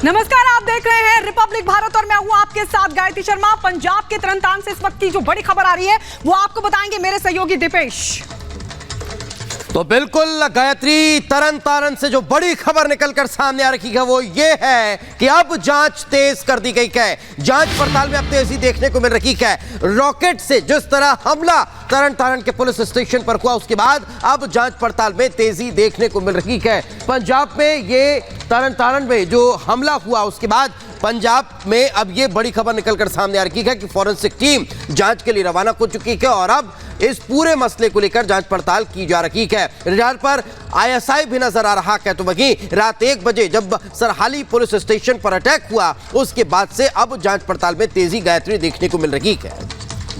नमस्कार, आप देख रहे हैं रिपब्लिक भारत और मैं हूं आपके साथ गायत्री शर्मा। पंजाब के तरनतारन से इस वक्त की जो बड़ी खबर आ रही है वो आपको बताएंगे मेरे सहयोगी दीपेश। तो बिल्कुल गायत्री, तरनतारन से जो बड़ी खबर निकलकर सामने आ रही है वो ये है कि अब जांच तेज कर दी गई है। जांच पड़ताल में अब तेजी देखने को मिल रही है। रॉकेट से जिस तरह हमला तरनतारन के पुलिस स्टेशन पर हुआ, उसके बाद अब जांच पड़ताल में तेजी देखने को मिल रही है। पंजाब में ये तरनतारन में जो हमला हुआ उसके बाद पंजाब में अब ये बड़ी खबर निकलकर सामने आ रही है कि फॉरेंसिक टीम जांच के लिए रवाना हो चुकी है और अब इस पूरे मसले को लेकर जांच पड़ताल की जा रही है। रिजाल पर आईएसआई भी नजर आ रहा है। तो वहीं रात 1 बजे जब सरहाली पुलिस स्टेशन पर अटैक हुआ उसके बाद से अब जांच पड़ताल में तेजी गायत्री देखने को मिल रही है।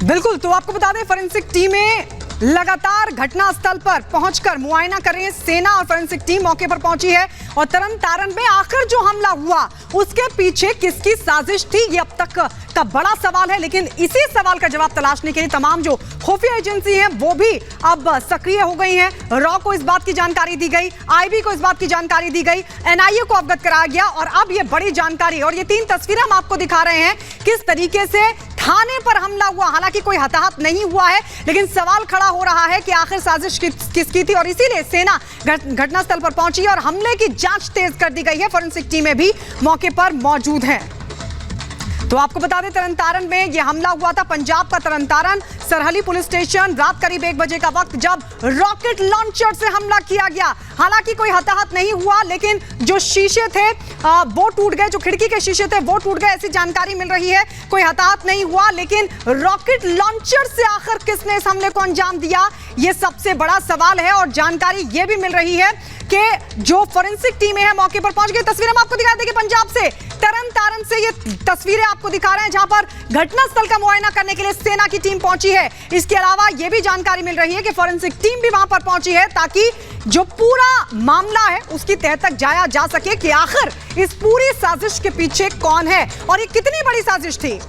बिल्कुल, तो आपको बता दें फॉरेंसिक टीमें लगातार घटनास्थल पर पहुंचकर मुआयना कर रही है। सेना और फॉरेंसिक टीम मौके पर पहुंची है और तरनतारन में आखिर जो हमला हुआ उसके पीछे किसकी साजिश थी, ये अब तक का बड़ा सवाल है। लेकिन इसी सवाल का जवाब तलाशने के लिए तमाम जो खुफिया एजेंसी हैं वो भी अब सक्रिय हो गई हैं। रॉ को इस बात की जानकारी दी गई, आईबी को इस बात की जानकारी दी गई, एनआईए को अवगत कराया गया और अब ये बड़ी जानकारी और ये 3 तस्वीरें हम आपको दिखा रहे हैं किस तरीके से थाने पर हमला हुआ। हालांकि कोई हताहत नहीं हुआ है लेकिन सवाल खड़ा हो रहा है कि आखिर साजिश किसकी थी और इसीलिए सेना घटनास्थल पर पहुंची और हमले की जांच तेज कर दी गई है। फॉरेंसिक टीमें भी मौके पर मौजूद हैं। तो आपको बता दें तरनतारन में यह हमला हुआ था। पंजाब का तरनतारन सरहली पुलिस स्टेशन, रात करीब 1 बजे का वक्त जब रॉकेट लॉन्चर से हमला किया गया। हालांकि कोई हताहत नहीं हुआ लेकिन जो शीशे थे वो टूट गए, जो खिड़की के शीशे थे वो टूट गए, ऐसी जानकारी मिल रही है। कोई हताहत नहीं हुआ लेकिन रॉकेट लॉन्चर से आखिर किसने इस हमले को अंजाम दिया, ये सबसे बड़ा सवाल है। और जानकारी ये भी मिल रही है कि जो फॉरेंसिक टीमें हैं मौके पर पहुंच गई। तस्वीरें हम आपको दिखा देंगे पंजाब से, तरनतारन से ये तस्वीरें आपको दिखा रहे हैं जहां पर घटनास्थल का मुआयना करने के लिए सेना की टीम पहुंची है। इसके अलावा यह भी जानकारी मिल रही है कि फॉरेंसिक टीम भी वहां पर पहुंची है ताकि जो पूरा मामला है उसकी तह तक जाया जा सके कि आखिर इस पूरी साजिश के पीछे कौन है और ये कितनी बड़ी साजिश थी।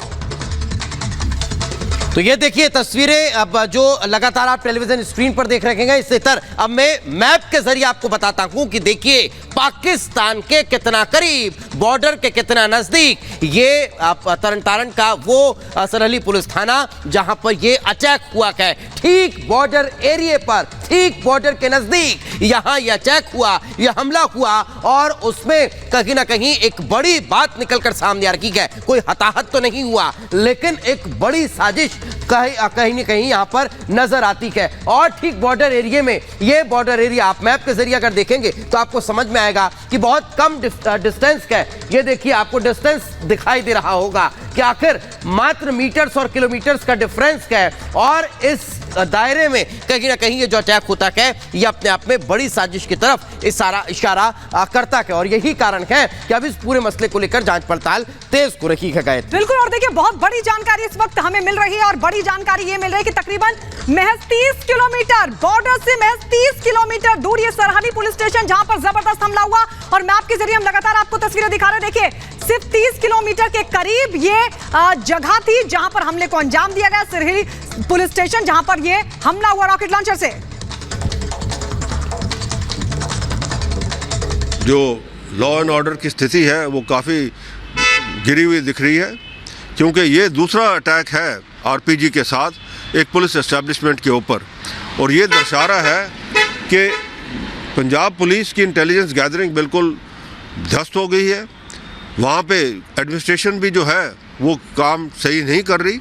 तो ये देखिए तस्वीरें अब जो लगातार आप टेलीविजन स्क्रीन पर देख रहे हैं। इससे तर अब मैं मैप के जरिए आपको बताता हूं कि देखिए पाकिस्तान के कितना करीब, बॉर्डर के कितना नजदीक ये तरनतारन का वो सरहली पुलिस थाना जहां पर ये अटैक हुआ है। ठीक बॉर्डर एरिया पर, ठीक बॉर्डर के नजदीक यहां ये अटैक हुआ, ये हमला हुआ और उसमें कहीं ना कहीं एक बड़ी बात निकलकर सामने आ रही है। कोई हताहत तो नहीं हुआ लेकिन एक बड़ी साजिश कहीं ना कहीं यहां पर नजर आती है। और ठीक बॉर्डर एरिया में, ये बॉर्डर एरिया आप मैप के जरिए अगर देखेंगे तो आपको समझ में आएगा कि बहुत कम डिस्टेंस है। ये देखिए आपको डिस्टेंस दिखाई दे रहा होगा कि आखिर मात्र मीटर्स और किलोमीटर्स का डिफरेंस है। और इस दायरे में कहीं ना कहीं ये जो अटैक होता है ये अपने आप में बड़ी साजिश की तरफ इशारा करता है और यही कारण है कि अब इस पूरे मसले को लेकर जांच पड़ताल तेज हो रही है। बिल्कुल, और देखिए बहुत बड़ी जानकारी इस वक्त हमें मिल रही है और बड़ी जानकारी ये मिल रही है कि तकरीबन महज 30 किलोमीटर बॉर्डर से महज 30 किलोमीटर दूर ये सरहली पुलिस स्टेशन जहां पर जबरदस्त हमला हुआ और मैप के जरिए हम लगातार आपको तस्वीरें दिखा रहे हैं। देखिए सिर्फ 30 किलोमीटर के करीब ये जगह थी जहां पर हमले को अंजाम दिया गया, सरहली पुलिस स्टेशन जहां पर ये हमला हुआ रॉकेट लॉन्चर से। जो लॉ एंड ऑर्डर की स्थिति है वो काफ़ी गिरी हुई दिख रही है क्योंकि ये दूसरा अटैक है आरपीजी के साथ एक पुलिस एस्टेब्लिशमेंट के ऊपर और ये दर्शा रहा है कि पंजाब पुलिस की इंटेलिजेंस गैदरिंग बिल्कुल ध्वस्त हो गई है। वहाँ पे एडमिनिस्ट्रेशन भी जो है वो काम सही नहीं कर रही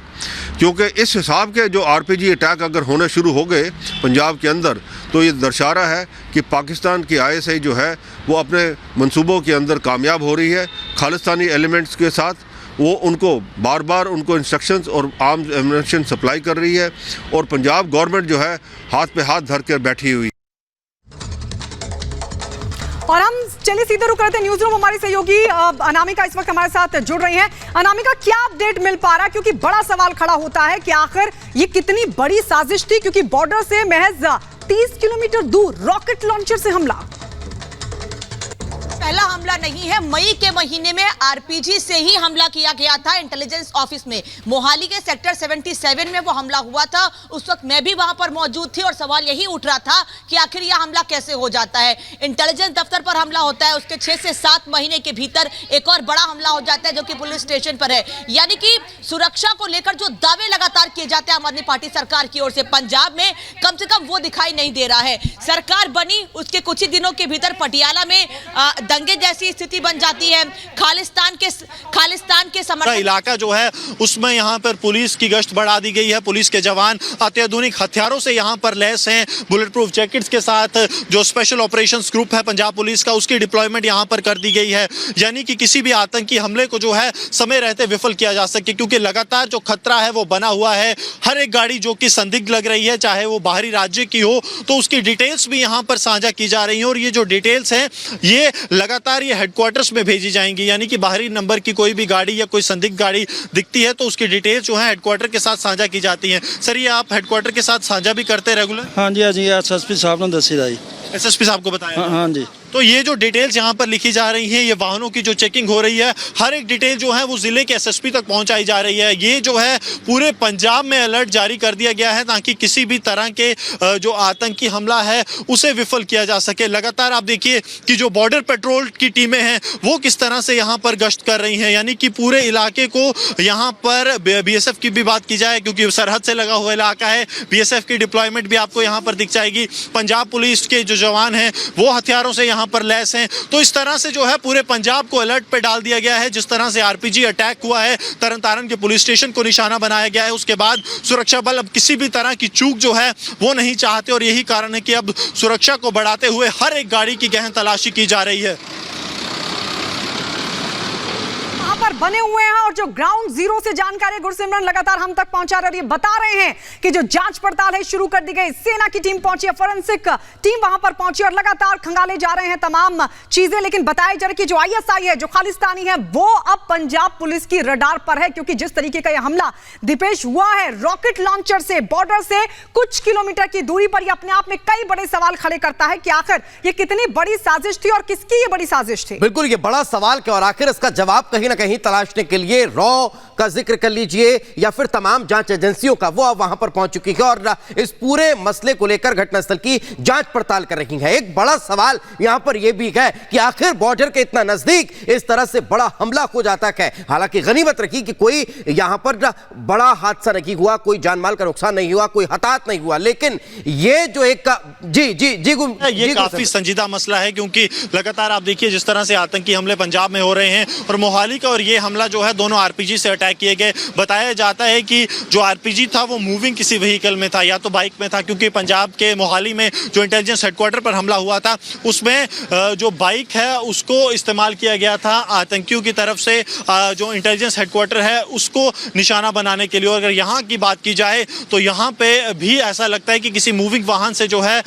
क्योंकि इस हिसाब के जो आरपीजी अटैक अगर होने शुरू हो गए पंजाब के अंदर तो ये दर्शा रहा है कि पाकिस्तान की आईएसआई जो है वो अपने मंसूबों के अंदर कामयाब हो रही है। खालिस्तानी एलिमेंट्स के साथ वो उनको बार बार उनको इंस्ट्रक्शंस और आर्म्स एम्यूनिशन सप्लाई कर रही है और पंजाब गवर्नमेंट जो है हाथ पे हाथ धर कर बैठी हुई। और हम चलिए सीधे रुक रहे थे न्यूज रूम, हमारी सहयोगी अनामिका इस वक्त हमारे साथ जुड़ रही हैं। अनामिका, क्या अपडेट मिल पा रहा है, क्योंकि बड़ा सवाल खड़ा होता है कि आखिर ये कितनी बड़ी साजिश थी, क्योंकि बॉर्डर से महज 30 किलोमीटर दूर रॉकेट लॉन्चर से हमला। पहला हमला नहीं है। मई के महीने में आरपीजी से ही हमला किया गया था इंटेलिजेंस ऑफिस में। मोहाली के सेक्टर 77 में वो हमला हुआ था। उस वक्त मैं भी वहां पर मौजूद थी और सवाल यही उठ रहा था कि आखिर यह हमला कैसे हो जाता है। इंटेलिजेंस दफ्तर पर हमला होता है, उसके 6 से 7 महीने के भीतर एक और बड़ा हमला हो जाता है जो कि पुलिस स्टेशन पर है। यानी कि सुरक्षा को लेकर जो दावे लगातार किए जाते हैं आम आदमी पार्टी सरकार की ओर से, पंजाब में कम से कम वो दिखाई नहीं दे रहा है। सरकार बनी उसके कुछ ही दिनों के भीतर पटियाला में दंगे जैसी स्थिति बन जाती है। खालिस्तान के समर्थन इलाका जो है उसमें यहाँ पर पुलिस की गश्त बढ़ा दी गई है। पुलिस के जवान अत्याधुनिक हथियारों से यहाँ पर लैस हैं, बुलेट प्रूफ जैकेट्स के साथ। जो स्पेशल ऑपरेशंस ग्रुप है पंजाब पुलिस का, उसकी डिप्लॉयमेंट यहाँ पर कर दी गई है, यानी कि किसी भी आतंकी हमले को जो है समय रहते विफल किया जा सके, क्योंकि लगातार जो खतरा है वो बना हुआ है। हर एक गाड़ी जो कि संदिग्ध लग रही है, चाहे वो बाहरी राज्य की हो, तो उसकी डिटेल्स भी यहाँ पर साझा की जा रही है। और ये जो डिटेल्स हैं ये लगातार ये हेडक्वार्टर्स में भेजी जाएंगी, यानी कि बाहरी नंबर की कोई भी गाड़ी या कोई संदिग्ध गाड़ी दिखती है तो उसकी डिटेल्स जो है हेडक्वार्टर के साथ साझा की जाती हैं। सर, ये आप हेडक्वार्टर के साथ साझा भी करते हैं रेगुलर? हाँ जी, एसएसपी साहब ने दसी दा जी। एसएसपी साहब को बताया? हाँ जी। तो ये जो डिटेल्स यहाँ पर लिखी जा रही हैं, ये वाहनों की जो चेकिंग हो रही है, हर एक डिटेल जो है वो जिले के एसएसपी तक पहुंचाई जा रही है। ये जो है पूरे पंजाब में अलर्ट जारी कर दिया गया है ताकि किसी भी तरह के जो आतंकी हमला है उसे विफल किया जा सके। लगातार आप देखिए कि जो बॉर्डर पेट्रोल की टीमें हैं वो किस तरह से यहाँ पर गश्त कर रही हैं, यानी कि पूरे इलाके को यहाँ पर बीएसएफ की भी बात की जाए क्योंकि सरहद से लगा हुआ इलाका है, बीएसएफ की डिप्लॉयमेंट भी आपको यहाँ पर दिख जाएगी। पंजाब पुलिस के जो जवान हैं वो हथियारों से यहाँ पर लैस हैं। तो इस तरह से जो है पूरे पंजाब को अलर्ट पे डाल दिया गया है। जिस तरह से आरपीजी अटैक हुआ है, तरन तारण के पुलिस स्टेशन को निशाना बनाया गया है, उसके बाद सुरक्षा बल अब किसी भी तरह की चूक जो है वो नहीं चाहते और यही कारण है कि अब सुरक्षा को बढ़ाते हुए हर एक गाड़ी की गहन तलाशी की जा रही है। पर बने हुए हैं और जो ग्राउंड जीरो से जानकारी गुरसिमरन लगातार हम तक पहुंचा रही है, बता रहे हैं कि जो जांच पड़ताल है शुरू कर दी गई। सेना की टीम पहुंची है, फोरेंसिक टीम वहां पर पहुंची और लगातार खंगाले जा रहे हैं तमाम चीजें। लेकिन बताया जा रहा है कि जो आईएसआई है, जो खालिस्तानी है, वो अब पंजाब पुलिस की रडार पर है, क्योंकि जिस तरीके का यह हमला दीपेश हुआ है रॉकेट लॉन्चर से, बॉर्डर से कुछ किलोमीटर की दूरी पर, यह अपने आप में कई बड़े सवाल खड़े करता है कि आखिर ये कितनी बड़ी साजिश थी और किसकी ये बड़ी साजिश थी। बिल्कुल, ये बड़ा सवाल है और आखिर इसका जवाब कहीं ना कहीं तलाशने के लिए रॉ का जिक्र कर लीजिए या फिर तमाम जांच एजेंसियों का, वो अब वहां पर पहुंच चुकी है और इस पूरे मसले को लेकर घटनास्थल की जांच पड़ताल कर रही है। एक बड़ा सवाल यहां पर यह भी है कि आखिर बॉर्डर के इतना नजदीक इस तरह से बड़ा हमला हो जाता है। हालांकि गनीमत रखी कि कोई यहां पर बड़ा हादसा नहीं हुआ, कोई जानमाल का नुकसान नहीं हुआ, कोई हताहत नहीं हुआ, लेकिन ये जो एक ये काफी संजीदा मसला है क्योंकि लगातार आप देखिए जिस तरह से आतंकी हमले पंजाब में हो रहे हैं और मोहाली का और ये हमला जो है दोनों आरपीजी से अटैक किए गए। बताया जाता है कि जो आरपीजी था वो मूविंग किसी व्हीकल में था या तो बाइक में था, क्योंकि पंजाब के मोहाली में जो इंटेलिजेंस हेडक्वार्टर पर हमला हुआ था उसमें जो बाइक है उसको इस्तेमाल किया गया था आतंकियों की तरफ से जो इंटेलिजेंस हेडक्वार्टर है उसको निशाना बनाने के लिए। और अगर यहाँ की बात की जाए तो यहाँ पे भी ऐसा लगता है कि किसी मूविंग वाहन से जो है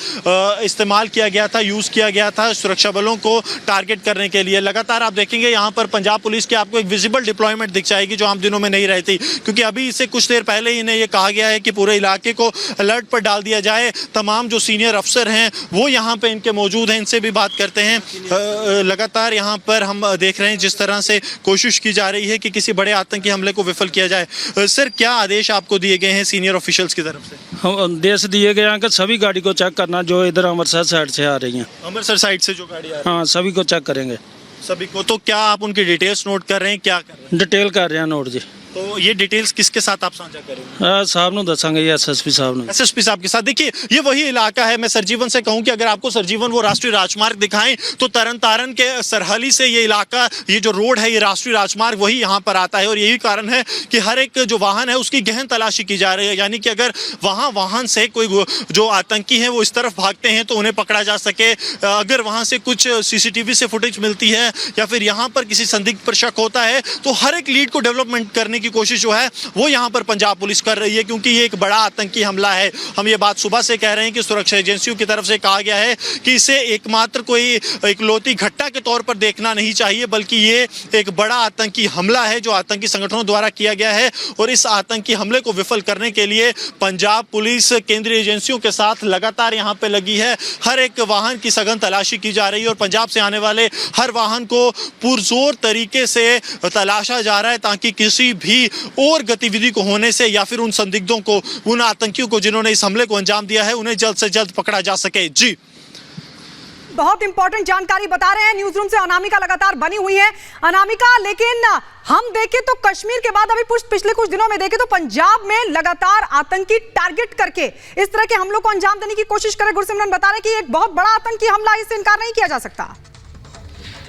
इस्तेमाल किया गया था, यूज़ किया गया था सुरक्षा बलों को टारगेट करने के लिए। लगातार आप देखेंगे यहाँ पर पंजाब पुलिस की आपको एक विजिबल डिप्लॉयमेंट दिख जाएगी जो आम दिनों में नहीं रहती, क्योंकि अभी इससे कुछ देर पहले ही इन्हें ये कहा गया है कि पूरे इलाके को अलर्ट पर डाल दिया जाए। तमाम जो सीनियर अफसर हैं वो यहाँ पे इनके मौजूद हैं, इनसे भी बात करते हैं। लगातार यहाँ पर हम देख रहे हैं जिस तरह से कोशिश की जा रही है कि किसी बड़े आतंकी हमले को विफल किया जाए। सर, क्या आदेश आपको दिए गए हैं सीनियर ऑफिशियल्स की तरफ से? आदेश दिए गए हैं कि सभी गाड़ी को चेक करना जो इधर अमृतसर साइड से आ रही हैं। अमृतसर साइड से जो गाड़ी आ रही है? हाँ, सभी को चेक करेंगे। सभी को? तो क्या आप उनकी डिटेल्स नोट कर रहे हैं, क्या कर रहे हैं? डिटेल कर रहे हैं नोट जी। तो ये डिटेल्स किसके साथ आप साझा करेंगे? साहब ने दसांगे, एसएसपी साहब ने। एसएसपी साहब के साथ। देखिए ये वही इलाका है, मैं सरजीवन से कहूं कि अगर आपको सरजीवन वो राष्ट्रीय राजमार्ग दिखाएं तो तरन तारण के सरहली से ये इलाका, ये जो रोड है, ये राष्ट्रीय राजमार्ग वही यहाँ पर आता है। और यही कारण है कि हर एक जो वाहन है उसकी गहन तलाशी की जा रही है, यानी कि अगर वहाँ वाहन से कोई जो आतंकी है वो इस तरफ भागते हैं तो उन्हें पकड़ा जा सके। अगर वहाँ से कुछ सीसीटीवी से फुटेज मिलती है या फिर यहाँ पर किसी संदिग्ध पर शक होता है तो हर एक लीड को डेवलपमेंट करने करने की कोशिश जो है वो यहाँ पर पंजाब पुलिस कर रही है, क्योंकि ये एक बड़ा आतंकी हमला है। हम ये बात सुबह से कह रहे हैं कि सुरक्षा एजेंसियों की तरफ से कहा गया है कि इसे एकमात्र कोई इकलौती घटना के तौर पर देखना नहीं चाहिए, बल्कि ये एक बड़ा आतंकी हमला है जो आतंकी संगठनों द्वारा किया गया है। और इस आतंकी हमले को विफल करने के लिए पंजाब पुलिस केंद्रीय एजेंसियों के साथ लगातार यहाँ पे लगी है। हर एक वाहन की सघन तलाशी की जा रही है और पंजाब से आने वाले हर वाहन को पुरजोर तरीके से तलाशा जा रहा है, ताकि किसी भी और गतिविधि को होने से या फिर उन संदिग्धों को, उन आतंकियों को जिन्होंने इस हमले को अंजाम दिया है, उन्हें जल्द से जल्द पकड़ा जा सके। जी, बहुत इंपॉर्टेंट जानकारी बता रहे हैं न्यूज रूम से अनामिका लगातार बनी हुई है। अनामिका, लेकिन हम देखें तो कश्मीर के बाद अभी पिछले कुछ दिनों में देखें तो पंजाब में लगातार आतंकी टारगेट करके इस तरह के हमलों को अंजाम देने की कोशिश करे। गुरसिमरन बता रहे कि एक बहुत बड़ा आतंकी हमला, इससे इनकार नहीं किया जा सकता।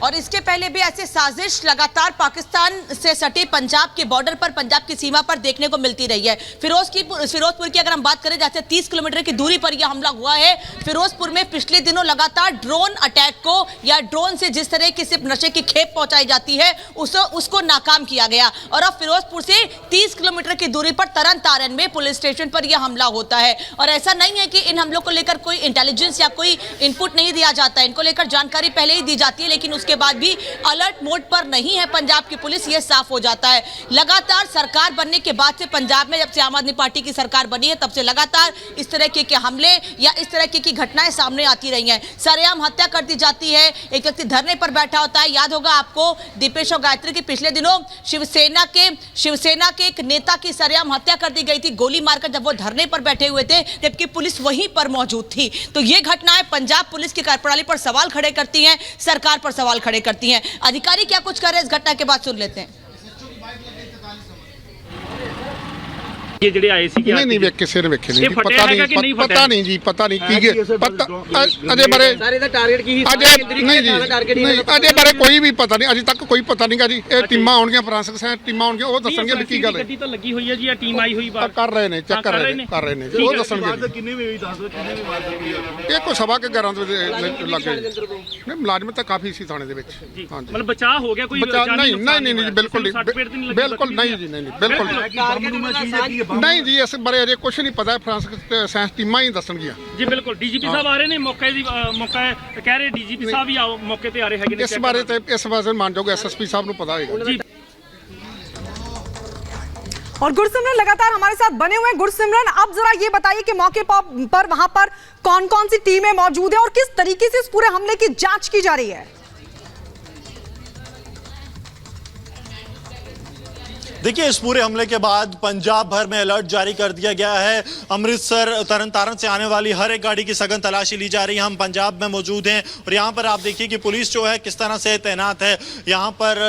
और इसके पहले भी ऐसे साजिश लगातार पाकिस्तान से सटे पंजाब के बॉर्डर पर, पंजाब की सीमा पर देखने को मिलती रही है। फिरोजपुर की अगर हम बात करें, जैसे 30 किलोमीटर की दूरी पर यह हमला हुआ है। फिरोजपुर में पिछले दिनों लगातार ड्रोन अटैक को या ड्रोन से जिस तरह की सिर्फ नशे की खेप पहुंचाई जाती है उसको नाकाम किया गया। और अब फिरोजपुर से 30 किलोमीटर की दूरी पर तरन तारन में पुलिस स्टेशन पर यह हमला होता है। और ऐसा नहीं है कि इन हमलों को लेकर कोई इंटेलिजेंस या कोई इनपुट नहीं दिया जाता है, इनको लेकर जानकारी पहले ही दी जाती है, लेकिन उसके बाद भी अलर्ट मोड पर नहीं है पंजाब की पुलिस, ये साफ हो जाता है। लगातार सरकार बनने के बाद से पंजाब में, जब से आम आदमी पार्टी की सरकार बनी है, तब से लगातार इस तरह के हमले या इस तरह की घटनाएं सामने आती रही हैं। सरेआम हत्या कर दी जाती है, एक व्यक्ति धरने पर बैठा होता है। याद होगा आपको दीपेश और गायत्री की पिछले दिनों शिवसेना के एक नेता की सरेआम हत्या कर दी गई थी, गोली मारकर, जब वो धरने पर बैठे हुए थे, जबकि पुलिस वहीं पर मौजूद थी। तो ये घटनाएं पंजाब पुलिस की कार्यप्रणाली पर सवाल खड़े करती हैं, सरकार पर सवाल खड़े करती हैं। अधिकारी क्या कुछ कर रहे हैं इस घटना के बाद, सुन लेते हैं। ये ਜਿਹੜੇ ਆਏ ਸੀ ਕਿ नहीं वे किसी ने वेखे नहीं, पता नहीं जी, पता नहीं की पता अजय बारे ਸਾਰੇ ਦਾ ਟਾਰਗੇਟ ਕੀ ਸੀ, नहीं जी अजय बारे कोई भी पता नहीं, अजे तक कोई पता नहीं जी। ये टीमां आउणगीਆਂ, ਫਰਾਂਸਿਕ ਸਾਇੰਸ ਟੀਮਾਂ ਆਉਣਗੀਆਂ, ਉਹ ਦੱਸਣਗੇ ਵੀ ਕੀ ਗੱਲ ਹੈ। ਗੱਡੀ ਤਾਂ ਲੱਗੀ ਹੋਈ ਹੈ ਜੀ, ਇਹ ਟੀਮ ਆਈ ਹੋਈ ਬਾਹਰ ਕਰ ਰਹੇ ਨੇ, ਚੈੱਕ ਕਰ ਰਹੇ ਨੇ ਜੀ, ਉਹ ਦੱਸਣਗੇ। ਕਿੰਨੇ ਵਜੇ ਦੱਸ ਦਿਓ, ਕਿੰਨੇ ਵਜੇ ਵਾਰ ਹੋਈ ਹੈ? ਇਹ ਕੋਈ ਸਵਾ ਕੇ 11 ਵਜੇ ਲੱਗੇ। ਨਹੀਂ, ਮੁਲਾਜ਼ਮ ਤਾਂ ਕਾਫੀ ਸੀ ਥਾਣੇ ਦੇ ਵਿੱਚ। ਹਾਂਜੀ, ਮਤਲਬ ਬਚਾਅ ਹੋ ਗਿਆ, ਕੋਈ ਨਹੀਂ ਜੀ, ਬਿਲਕੁਲ ਨਹੀਂ, ਬਿਲਕੁਲ ਨਹੀਂ ਜੀ, ਨਹੀਂ ਬਿਲਕੁਲ ਨਹੀਂ ਜੀ। ਇਸ ਬਾਰੇ ਅਜੇ ਕੁਝ ਨਹੀਂ ਪਤਾ, ਫਰਾਂਸਿਕ ਸਾਇੰਸ ਟੀਮਾਂ ਹੀ ਦੱਸਣਗੀਆਂ ਜੀ। ਬਿਲਕੁਲ ਡੀਜੀਪੀ ਸਾਹਿਬ ਆ ਰਹੇ ਨੇ, ਮੌਕੇ ਕਹਿ ਰਹੇ ਡੀਜੀਪੀ ਸਾਹਿਬ ਵੀ ਆਓ, ਮੌਕੇ ਤੇ ਆ ਰਹੇ ਹੈਗੇ ਨੇ। ਇਸ ਬਾਰੇ ਤੇ ਇਸ ਵਾਰ ਮਾਨਯੋਗ ਐਸਐਸਪੀ ਸਾਹਿਬ ਨੂੰ पता है जी। और गुरसिमरन लगातार हमारे साथ बने हुए हैं। गुरसिमरन, अब जरा ये बताइए कि मौके पर वहां पर कौन कौन सी टीमें मौजूद हैं और किस तरीके से इस पूरे हमले की जांच की जा रही है? देखिए, इस पूरे हमले के बाद पंजाब भर में अलर्ट जारी कर दिया गया है। अमृतसर, तरन तारन से आने वाली हर एक गाड़ी की सघन तलाशी ली जा रही है। हम पंजाब में मौजूद हैं और यहाँ पर आप देखिए कि पुलिस जो है किस तरह से तैनात है। यहाँ पर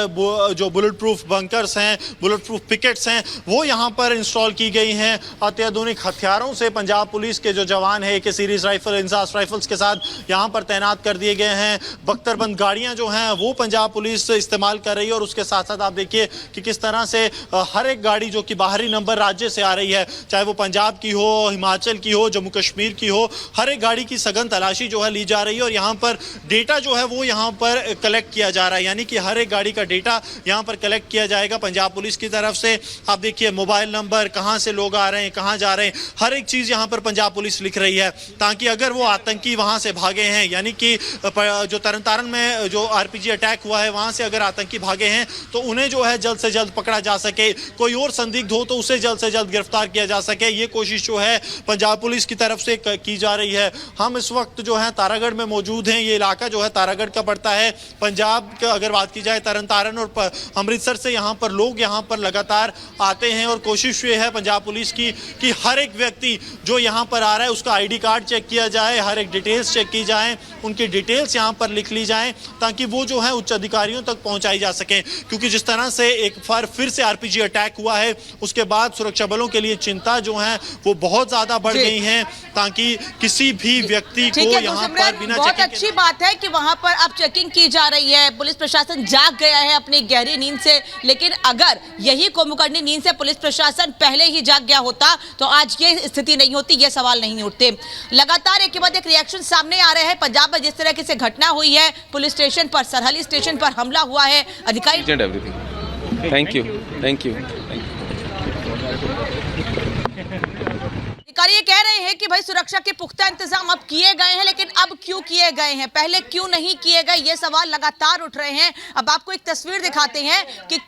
जो बुलेट प्रूफ बंकर्स हैं, बुलेट प्रूफ पिकेट्स हैं, वो यहाँ पर इंस्टॉल की गई हैं। अत्याधुनिक हथियारों से पंजाब पुलिस के जो जवान है, AK series rifle, INSAS rifles के साथ यहाँ पर तैनात कर दिए गए हैं। बख्तरबंद गाड़ियाँ जो हैं वो पंजाब पुलिस इस्तेमाल कर रही है। और उसके साथ साथ आप देखिए कि किस तरह से हर एक गाड़ी जो कि बाहरी नंबर राज्य से आ रही है, चाहे वो पंजाब की हो, हिमाचल की हो, जम्मू कश्मीर की हो, हर एक गाड़ी की सघन तलाशी जो है ली जा रही है। और यहाँ पर डेटा जो है वो यहाँ पर कलेक्ट किया जा रहा है, यानी कि हर एक गाड़ी का डेटा यहाँ पर कलेक्ट किया जाएगा पंजाब पुलिस की तरफ से। आप देखिए मोबाइल नंबर, कहाँ से लोग आ रहे हैं, कहाँ जा रहे हैं, हर एक चीज़ यहाँ पर पंजाब पुलिस लिख रही है, ताकि अगर वो आतंकी वहाँ से भागे हैं, यानी कि जो तरन तारन में जो RPG अटैक हुआ है वहाँ से अगर आतंकी भागे हैं तो उन्हें जो है जल्द से जल्द पकड़ा जा सके, कोई और संदिग्ध हो तो उसे जल्द से जल्द गिरफ्तार किया जा सके। ये कोशिश जो है पंजाब पुलिस की तरफ से की जा रही है। हम इस वक्त जो है तारागढ़ में मौजूद हैं। ये इलाका जो है तारागढ़ का पड़ता है पंजाब का। अगर बात की जाए तरन तारन और अमृतसर से, यहाँ पर लोग यहाँ पर लगातार आते हैं और कोशिश ये है पंजाब पुलिस की कि हर एक व्यक्ति जो यहाँ पर आ रहा है उसका ID कार्ड चेक किया जाए, हर एक डिटेल्स चेक की जाए, उनकी डिटेल्स यहाँ पर लिख ली जाएँ, ताकि वो जो है उच्च अधिकारियों तक पहुँचाई जा सकें। क्योंकि जिस तरह से एक बार फिर से RPG अटैक हुआ है, उसके बाद सुरक्षा बलों के लिए चिंता जो है वो बहुत ज्यादा बढ़ गई है, ताकि किसी भी व्यक्ति को यहाँ पर बिना बहुत चेकिंग अच्छी बात है कि वहां पर अब चेकिंग की जा रही है। पुलिस प्रशासन जाग गया है अपनी गहरी नींद से, लेकिन अगर यही कुंभकर्णी नींद से पुलिस प्रशासन पहले ही जाग गया होता तो आज ये स्थिति नहीं होती, ये सवाल नहीं उठते। लगातार एक के बाद एक रिएक्शन सामने आ रहे हैं। पंजाब में जिस तरह से घटना हुई है, पुलिस स्टेशन पर, सरहली स्टेशन पर हमला हुआ है, अधिकारी थैंक यू थैंक यू। अधिकारी ये कह रहे हैं कि भाई सुरक्षा के पुख्ता इंतजाम अब किए गए हैं, लेकिन अब क्यों किए गए हैं, पहले क्यों नहीं किए गए, ये सवाल लगातार उठ रहे हैं। अब आपको एक तस्वीर दिखाते हैं कि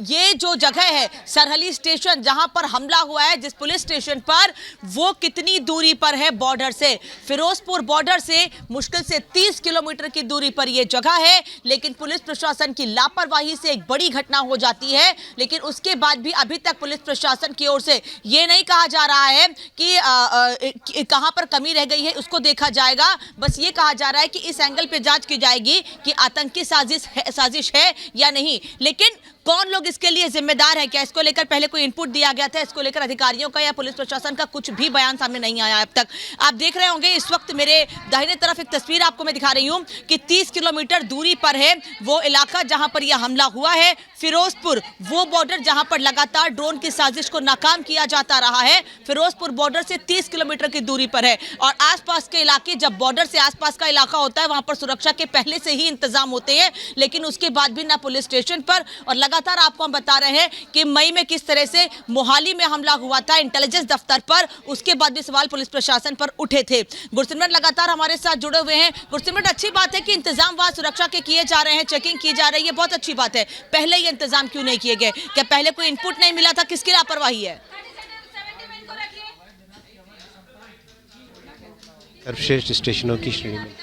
ये जो जगह है सरहली स्टेशन जहां पर हमला हुआ है, जिस पुलिस स्टेशन पर, वो कितनी दूरी पर है बॉर्डर से। फिरोजपुर बॉर्डर से मुश्किल से 30 किलोमीटर की दूरी पर यह जगह है, लेकिन पुलिस प्रशासन की लापरवाही से एक बड़ी घटना हो जाती है। लेकिन उसके बाद भी अभी तक पुलिस प्रशासन की ओर से ये नहीं कहा जा रहा है कि कहां पर कमी रह गई है उसको देखा जाएगा। बस ये कहा जा रहा है कि इस एंगल पे जांच की जाएगी कि आतंकी साजिश है या नहीं। लेकिन कौन लोग इसके लिए जिम्मेदार है, क्या इसको लेकर पहले कोई इनपुट दिया गया था, इसको लेकर अधिकारियों का या पुलिस प्रशासन का कुछ भी बयान सामने नहीं आया अब तक। आप देख रहे होंगे इस वक्त मेरे दाहिने तरफ एक तस्वीर आपको मैं दिखा रही हूं कि 30 किलोमीटर दूरी पर है वो इलाका जहां पर यह हमला हुआ है, फिरोजपुर, वो बॉर्डर जहां पर लगातार ड्रोन की साजिश को नाकाम किया जाता रहा है। फिरोजपुर बॉर्डर से 30 किलोमीटर की दूरी पर है और आसपास के इलाके, जब बॉर्डर से आसपास का इलाका होता है वहां पर सुरक्षा के पहले से ही इंतजाम होते हैं, लेकिन उसके बाद भी ना पुलिस स्टेशन पर, और लगातार आपको हम बता रहे हैं कि मई में किस तरह से मोहाली में हमला हुआ था इंटेलिजेंस दफ्तर पर, उसके बाद भी सवाल पुलिस प्रशासन पर उठे थे। गुरसिमरन लगातार हमारे साथ जुड़े हुए हैं। गुरसिमरन, अच्छी बात है कि इंतजाम वहां सुरक्षा के किए जा रहे हैं, चेकिंग की जा रही है, बहुत अच्छी बात है। पहले ये इंतजाम क्यों नहीं किए गए? क्या पहले कोई इनपुट नहीं मिला था? किसकी लापरवाही है? सर्वश्रेष्ठ स्टेशनों की श्रेणी में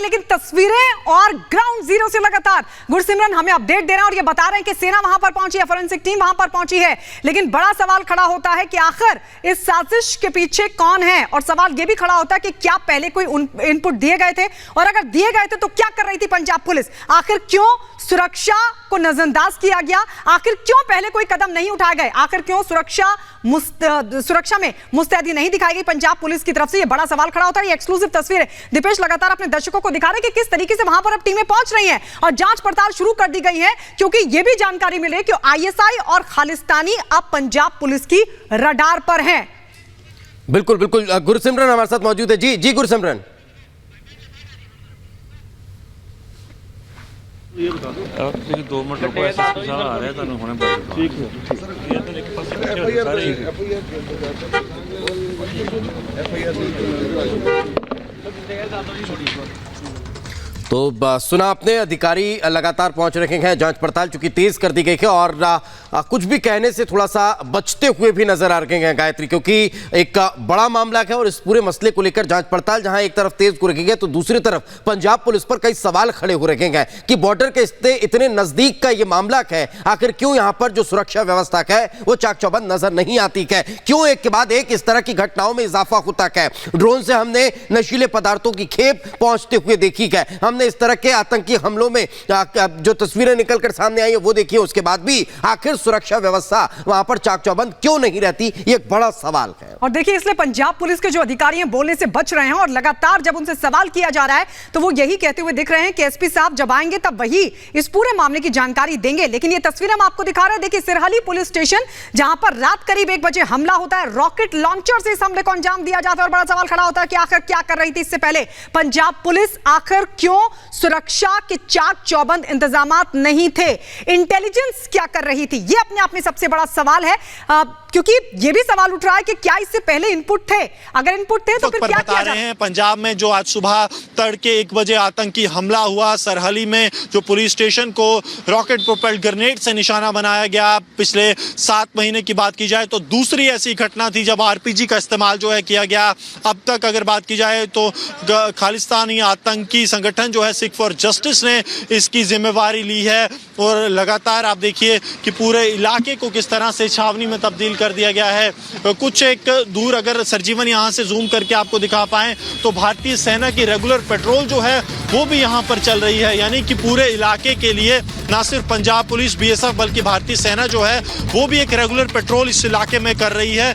लेकिन तस्वीरें और ग्राउंड जीरो से लगातार गुरसिमरन हमें अपडेट दे रहे हैं और ये बता रहे हैं कि सेना वहां पर पहुंची है, फोरेंसिक टीम वहां पर पहुंची है। लेकिन बड़ा सवाल खड़ा होता है कि आखिर इस साजिश के पीछे कौन है, और सवाल यह भी खड़ा होता है कि क्या पहले कोई इनपुट दिए गए थे, और अगर दिए गए थे तो क्या कर रही थी पंजाब पुलिस? आखिर क्यों सुरक्षा को नजरअंदाज किया गया? आखिर क्यों पहले कोई कदम नहीं उठाए गए? आखिर क्यों सुरक्षा में मुस्तैदी नहीं दिखाई गई पंजाब पुलिस की तरफ से? यह बड़ा सवाल खड़ा होता है। ये एक्सक्लूसिव तस्वीर है दीपेश लगातार अपने दर्शकों को दिखा रहे हैं कि किस तरीके से वहां पर अब टीमें पहुंच रही हैं और जांच पड़ताल शुरू कर दी गई है, क्योंकि यह भी जानकारी मिली है कि आईएसआई और खालिस्तानी अब पंजाब पुलिस की रडार पर हैं। बिल्कुल बिल्कुल, गुरसिमरन हमारे साथ मौजूद है। जी जी गुरसिमरन, ये बता दो आप 2 मिनट रुको, एसएसपी साहब आ रहे हैं, ਤੁਹਾਨੂੰ ਹੁਣੇ ਬता ठीक है ये तो एक पास तो सुना आपने, अधिकारी लगातार पहुंच रहे हैं, जांच पड़ताल चूंकि तेज कर दी गई है और कुछ भी कहने से थोड़ा सा बचते हुए भी नजर आ रहे हैं गायत्री, क्योंकि एक बड़ा मामला है और इस पूरे मसले को लेकर जांच पड़ताल जहां एक तरफ तेज को रखी गई तो दूसरी तरफ पंजाब पुलिस पर कई सवाल खड़े हो रखे हैं कि बॉर्डर के इतने नजदीक का ये मामला है, आखिर क्यों यहां पर जो सुरक्षा व्यवस्था है वो चाक चौबंद नजर नहीं आती है? क्यों एक के बाद एक इस तरह की घटनाओं में इजाफा होता है? ड्रोन से हमने नशीले पदार्थों की खेप पहुंचते हुए देखी है, हमने इस तरह के आतंकी हमलों में जो तस्वीरें निकलकर सामने आई है वो देखिए, उसके बाद भी आखिर सुरक्षा व्यवस्था वहां पर चाक चौबंद क्यों नहीं रहती? ये एक बड़ा सवाल है। और देखिए, इसलिए पंजाब पुलिस के जो अधिकारी हैं बोलने से बच रहे हैं और लगातार जब उनसे सवाल किया जा रहा है तो वो यही कहते हुए दिख रहे हैं कि एसपी साहब जब आएंगे तब वही इस पूरे मामले की जानकारी देंगे। लेकिन ये तस्वीर हम आपको दिखा रहे हैं, देखिए सिरहली पुलिस स्टेशन जहां पर रात करीब 1 बजे हमला होता है, रॉकेट लॉन्चर से इस हमले को अंजाम दिया जाता है और बड़ा सवाल खड़ा होता है कि आखिर क्या कर रही थी इससे पहले पंजाब पुलिस? आखिर क्यों सुरक्षा के चाक चौबंद इंतजामात नहीं थे? इंटेलिजेंस क्या कर रही थी? यह अपने आप में सबसे बड़ा सवाल है, क्योंकि यह भी सवाल उठ रहा है कि क्या इससे पहले इनपुट थे? अगर इनपुट थे तो फिर क्या किया जा रहा है? पंजाब में जो आज सुबह तड़के 1 बजे आतंकी हमला हुआ सरहली में, जो पुलिस स्टेशन को रॉकेट प्रोपेल्ड ग्रेनेड से निशाना बनाया गया, पिछले 7 महीने की बात की जाए तो दूसरी ऐसी घटना थी जब आरपीजी का इस्तेमाल जो है किया गया। अब तक अगर बात की जाए तो खालिस्तानी आतंकी संगठन जो है सिख फॉर जस्टिस ने इसकी जिम्मेवारी ली है और लगातार आप देखिए कि पूरे इलाके को किस तरह से छावनी में तब्दील कर दिया गया है। कुछ एक दूर अगर सरजीवन यहाँ से जूम करके आपको दिखा पाएं तो भारतीय सेना की रेगुलर पेट्रोल जो है वो भी यहाँ पर चल रही है, यानी कि पूरे इलाके के लिए ना सिर्फ पंजाब पुलिस बीएसएफ बल्कि भारतीय सेना जो है वो भी एक रेगुलर पेट्रोल इस इलाके में कर रही है।